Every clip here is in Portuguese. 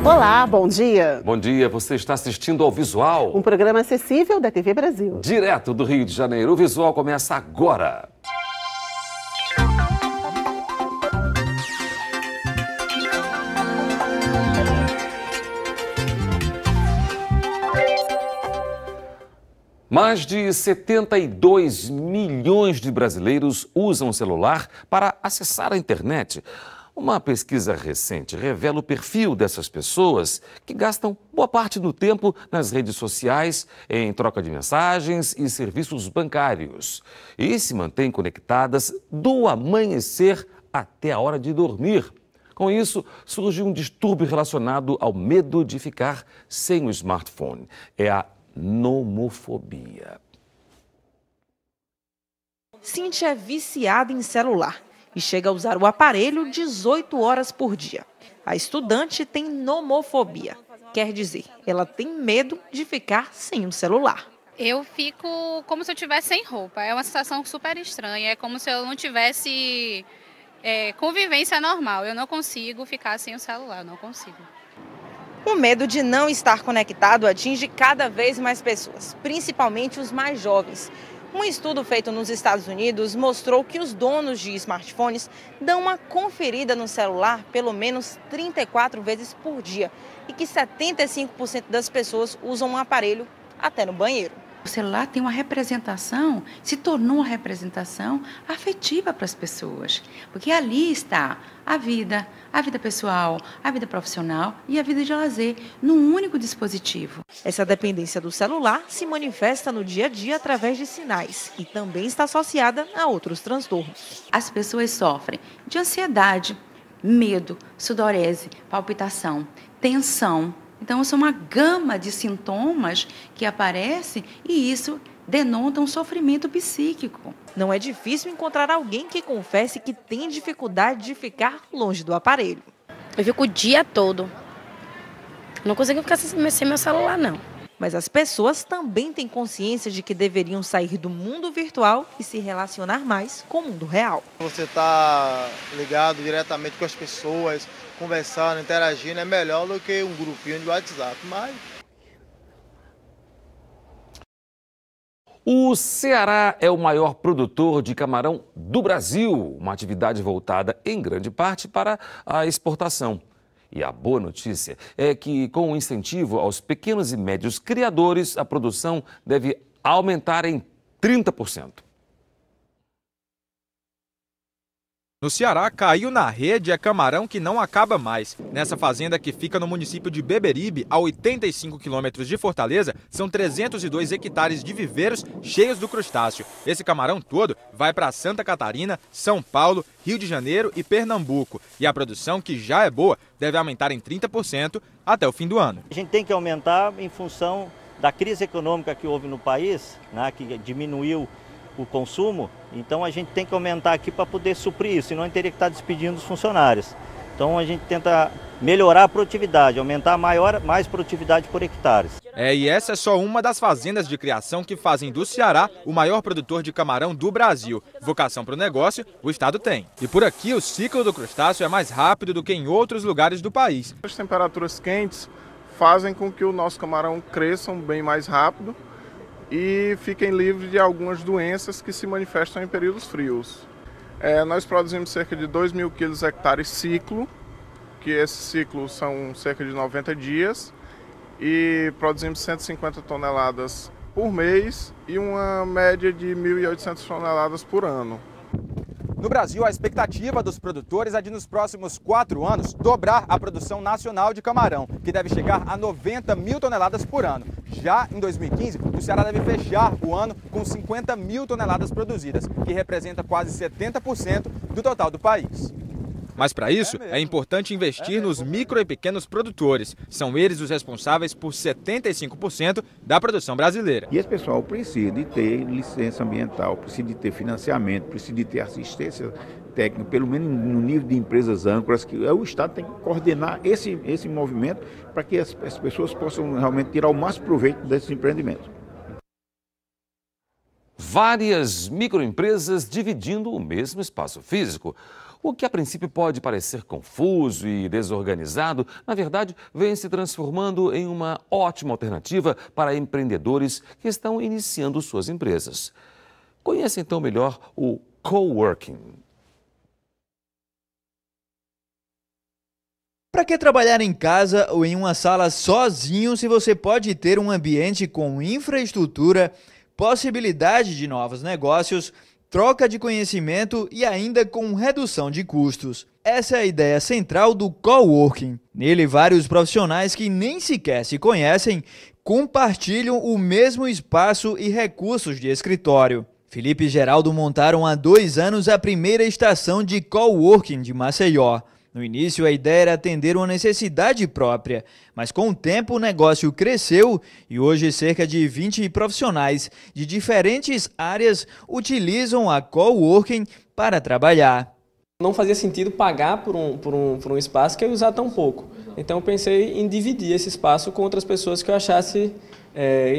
Olá, bom dia. Bom dia, você está assistindo ao Visual. Um programa acessível da TV Brasil. Direto do Rio de Janeiro, o Visual começa agora. Mais de 72 milhões de brasileiros usam o celular para acessar a internet. Uma pesquisa recente revela o perfil dessas pessoas que gastam boa parte do tempo nas redes sociais, em troca de mensagens e serviços bancários. E se mantêm conectadas do amanhecer até a hora de dormir. Com isso, surge um distúrbio relacionado ao medo de ficar sem o smartphone. É a nomofobia. Cíntia é viciada em celular e chega a usar o aparelho 18 horas por dia. A estudante tem nomofobia, quer dizer, ela tem medo de ficar sem o celular. Eu fico como se eu estivesse sem roupa, é uma sensação super estranha, é como se eu não tivesse convivência normal, eu não consigo ficar sem o celular, não consigo. O medo de não estar conectado atinge cada vez mais pessoas, principalmente os mais jovens. Um estudo feito nos Estados Unidos mostrou que os donos de smartphones dão uma conferida no celular pelo menos 34 vezes por dia e que 75% das pessoas usam um aparelho até no banheiro. O celular tem uma representação, se tornou uma representação afetiva para as pessoas, porque ali está a vida pessoal, a vida profissional e a vida de lazer, num único dispositivo. Essa dependência do celular se manifesta no dia a dia através de sinais e também está associada a outros transtornos. As pessoas sofrem de ansiedade, medo, sudorese, palpitação, tensão. Então, são uma gama de sintomas que aparecem e isso denota um sofrimento psíquico. Não é difícil encontrar alguém que confesse que tem dificuldade de ficar longe do aparelho. Eu fico o dia todo. Não consigo ficar sem meu celular, não. Mas as pessoas também têm consciência de que deveriam sair do mundo virtual e se relacionar mais com o mundo real. Você está ligado diretamente com as pessoas, conversando, interagindo, é melhor do que um grupinho de WhatsApp, mas... O Ceará é o maior produtor de camarão do Brasil, uma atividade voltada em grande parte para a exportação. E a boa notícia é que, com o incentivo aos pequenos e médios criadores, a produção deve aumentar em 30%. No Ceará, caiu na rede é camarão que não acaba mais. Nessa fazenda que fica no município de Beberibe, a 85 quilômetros de Fortaleza, são 302 hectares de viveiros cheios do crustáceo. Esse camarão todo vai para Santa Catarina, São Paulo, Rio de Janeiro e Pernambuco. E a produção, que já é boa, deve aumentar em 30% até o fim do ano. A gente tem que aumentar em função da crise econômica que houve no país, né, que diminuiu o consumo, então a gente tem que aumentar aqui para poder suprir isso, senão a gente teria que estar despedindo os funcionários. Então a gente tenta melhorar a produtividade, aumentar mais produtividade por hectares. E essa é só uma das fazendas de criação que fazem do Ceará o maior produtor de camarão do Brasil. Vocação para o negócio, o estado tem. E por aqui o ciclo do crustáceo é mais rápido do que em outros lugares do país. As temperaturas quentes fazem com que o nosso camarão cresça bem mais rápido e fiquem livres de algumas doenças que se manifestam em períodos frios. Nós produzimos cerca de 2.000 quilos hectare ciclo, que esse ciclo são cerca de 90 dias, e produzimos 150 toneladas por mês e uma média de 1.800 toneladas por ano. No Brasil, a expectativa dos produtores é de, nos próximos 4 anos, dobrar a produção nacional de camarão, que deve chegar a 90 mil toneladas por ano. Já em 2015, o Ceará deve fechar o ano com 50 mil toneladas produzidas, que representa quase 70% do total do país. Mas para isso, é importante investir nos micro e pequenos produtores. São eles os responsáveis por 75% da produção brasileira. E esse pessoal precisa de ter licença ambiental, precisa de ter financiamento, precisa de ter assistência técnica, pelo menos no nível de empresas âncoras, que o Estado tem que coordenar esse movimento para que as pessoas possam realmente tirar o máximo proveito desses empreendimentos. Várias microempresas dividindo o mesmo espaço físico. O que a princípio pode parecer confuso e desorganizado, na verdade, vem se transformando em uma ótima alternativa para empreendedores que estão iniciando suas empresas. Conheça então melhor o coworking. Para que trabalhar em casa ou em uma sala sozinho se você pode ter um ambiente com infraestrutura, possibilidade de novos negócios, troca de conhecimento e ainda com redução de custos? Essa é a ideia central do coworking. Nele, vários profissionais que nem sequer se conhecem compartilham o mesmo espaço e recursos de escritório. Felipe e Geraldo montaram há 2 anos a primeira estação de coworking de Maceió. No início, a ideia era atender uma necessidade própria, mas com o tempo o negócio cresceu e hoje cerca de 20 profissionais de diferentes áreas utilizam a coworking para trabalhar. Não fazia sentido pagar por um espaço que eu ia usar tão pouco. Então eu pensei em dividir esse espaço com outras pessoas que eu achasse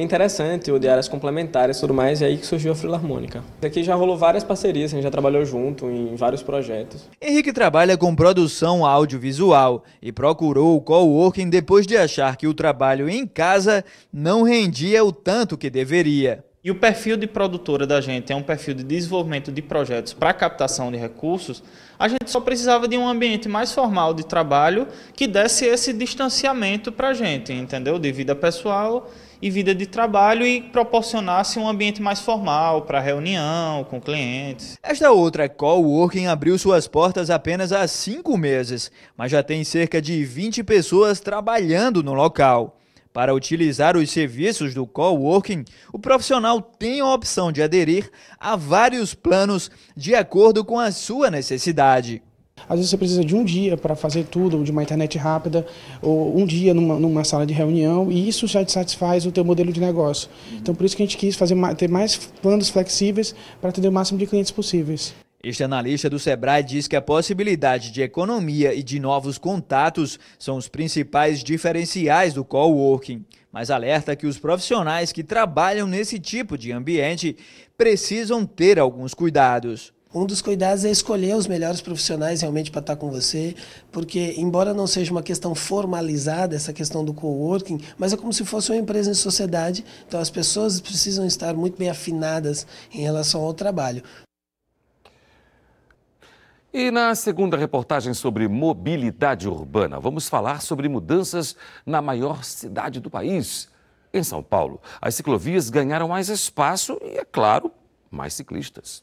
interessante, ou de áreas complementares e tudo mais, e aí que surgiu a Filarmônica. Aqui já rolou várias parcerias, a gente já trabalhou junto em vários projetos. Henrique trabalha com produção audiovisual e procurou o coworking depois de achar que o trabalho em casa não rendia o tanto que deveria. E o perfil de produtora da gente é um perfil de desenvolvimento de projetos para captação de recursos. A gente só precisava de um ambiente mais formal de trabalho que desse esse distanciamento para a gente, entendeu? De vida pessoal e vida de trabalho e proporcionasse um ambiente mais formal para reunião com clientes. Esta outra coworking abriu suas portas apenas há 5 meses, mas já tem cerca de 20 pessoas trabalhando no local. Para utilizar os serviços do coworking, o profissional tem a opção de aderir a vários planos de acordo com a sua necessidade. Às vezes você precisa de um dia para fazer tudo, de uma internet rápida, ou um dia numa sala de reunião, e isso já te satisfaz o teu modelo de negócio. Então por isso que a gente quis ter mais planos flexíveis para atender o máximo de clientes possíveis. Este analista do Sebrae diz que a possibilidade de economia e de novos contatos são os principais diferenciais do coworking, mas alerta que os profissionais que trabalham nesse tipo de ambiente precisam ter alguns cuidados. Um dos cuidados é escolher os melhores profissionais realmente para estar com você, porque embora não seja uma questão formalizada, essa questão do coworking, mas é como se fosse uma empresa em sociedade, então as pessoas precisam estar muito bem afinadas em relação ao trabalho. E na segunda reportagem sobre mobilidade urbana, vamos falar sobre mudanças na maior cidade do país. Em São Paulo, as ciclovias ganharam mais espaço e, é claro, mais ciclistas.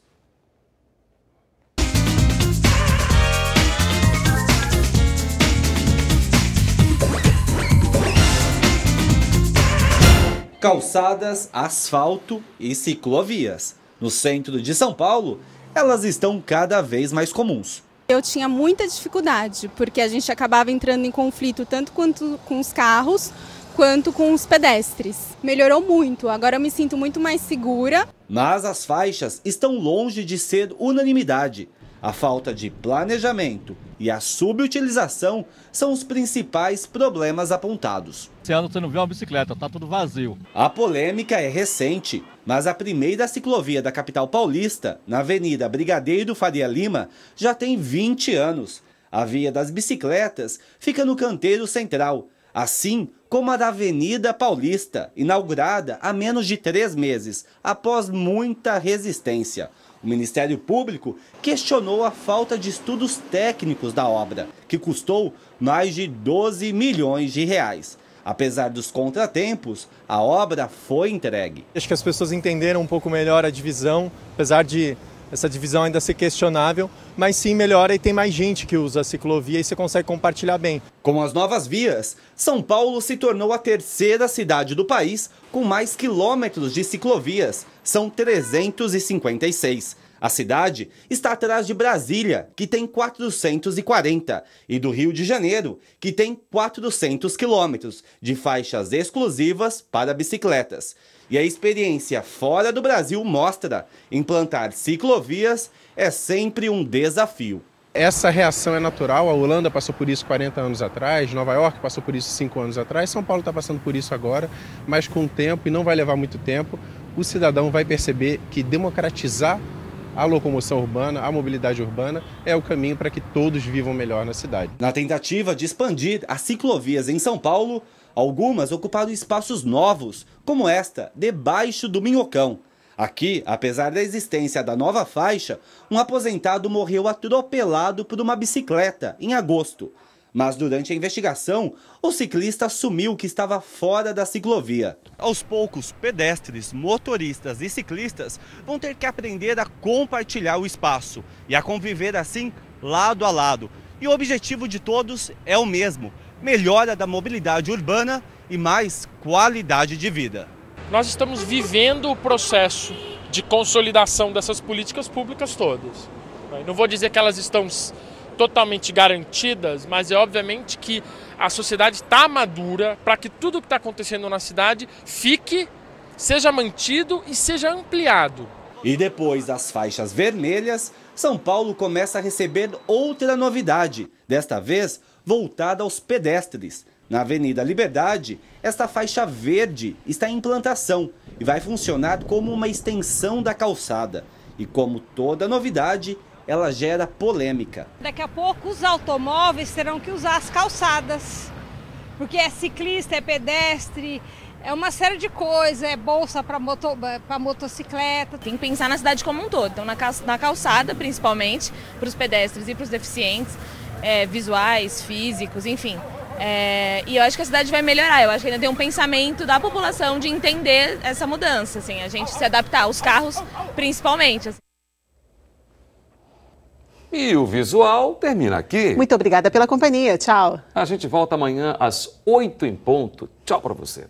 Calçadas, asfalto e ciclovias. No centro de São Paulo, elas estão cada vez mais comuns. Eu tinha muita dificuldade, porque a gente acabava entrando em conflito tanto quanto com os carros, quanto com os pedestres. Melhorou muito, agora eu me sinto muito mais segura. Mas as faixas estão longe de ser unanimidade. A falta de planejamento e a subutilização são os principais problemas apontados. Esse ano você não vê uma bicicleta, tá tudo vazio. A polêmica é recente, mas a primeira ciclovia da capital paulista, na Avenida Brigadeiro Faria Lima, já tem 20 anos. A via das bicicletas fica no canteiro central, assim como a da Avenida Paulista, inaugurada há menos de 3 meses, após muita resistência. O Ministério Público questionou a falta de estudos técnicos da obra, que custou mais de 12 milhões de reais. Apesar dos contratempos, a obra foi entregue. Acho que as pessoas entenderam um pouco melhor a divisão, apesar de essa divisão ainda ser questionável, mas sim melhora e tem mais gente que usa a ciclovia e você consegue compartilhar bem. Com as novas vias, São Paulo se tornou a terceira cidade do país com mais quilômetros de ciclovias, são 356. A cidade está atrás de Brasília, que tem 440, e do Rio de Janeiro, que tem 400 quilômetros de faixas exclusivas para bicicletas. E a experiência fora do Brasil mostra: implantar ciclovias é sempre um desafio. Essa reação é natural, a Holanda passou por isso 40 anos atrás, Nova York passou por isso 5 anos atrás, São Paulo está passando por isso agora, mas com o tempo, e não vai levar muito tempo, o cidadão vai perceber que democratizar a locomoção urbana, a mobilidade urbana é o caminho para que todos vivam melhor na cidade. Na tentativa de expandir as ciclovias em São Paulo, algumas ocuparam espaços novos, como esta, debaixo do Minhocão. Aqui, apesar da existência da nova faixa, um aposentado morreu atropelado por uma bicicleta em agosto. Mas durante a investigação, o ciclista assumiu que estava fora da ciclovia. Aos poucos, pedestres, motoristas e ciclistas vão ter que aprender a compartilhar o espaço e a conviver assim lado a lado. E o objetivo de todos é o mesmo: melhora da mobilidade urbana e mais qualidade de vida. Nós estamos vivendo o processo de consolidação dessas políticas públicas todas. Não vou dizer que elas estão totalmente garantidas, mas é obviamente que a sociedade está madura para que tudo que está acontecendo na cidade seja mantido e seja ampliado. E depois das faixas vermelhas, São Paulo começa a receber outra novidade, desta vez voltada aos pedestres. Na Avenida Liberdade, esta faixa verde está em implantação e vai funcionar como uma extensão da calçada. E como toda novidade, ela gera polêmica. Daqui a pouco os automóveis terão que usar as calçadas, porque é ciclista, é pedestre, é uma série de coisas, é bolsa para motocicleta. Tem que pensar na cidade como um todo, então na calçada principalmente, para os pedestres e para os deficientes visuais, físicos, enfim. E eu acho que a cidade vai melhorar, eu acho que ainda tem um pensamento da população de entender essa mudança, assim, a gente se adaptar aos carros principalmente. Assim. E o visual termina aqui. Muito obrigada pela companhia. Tchau. A gente volta amanhã às 8 em ponto. Tchau para você.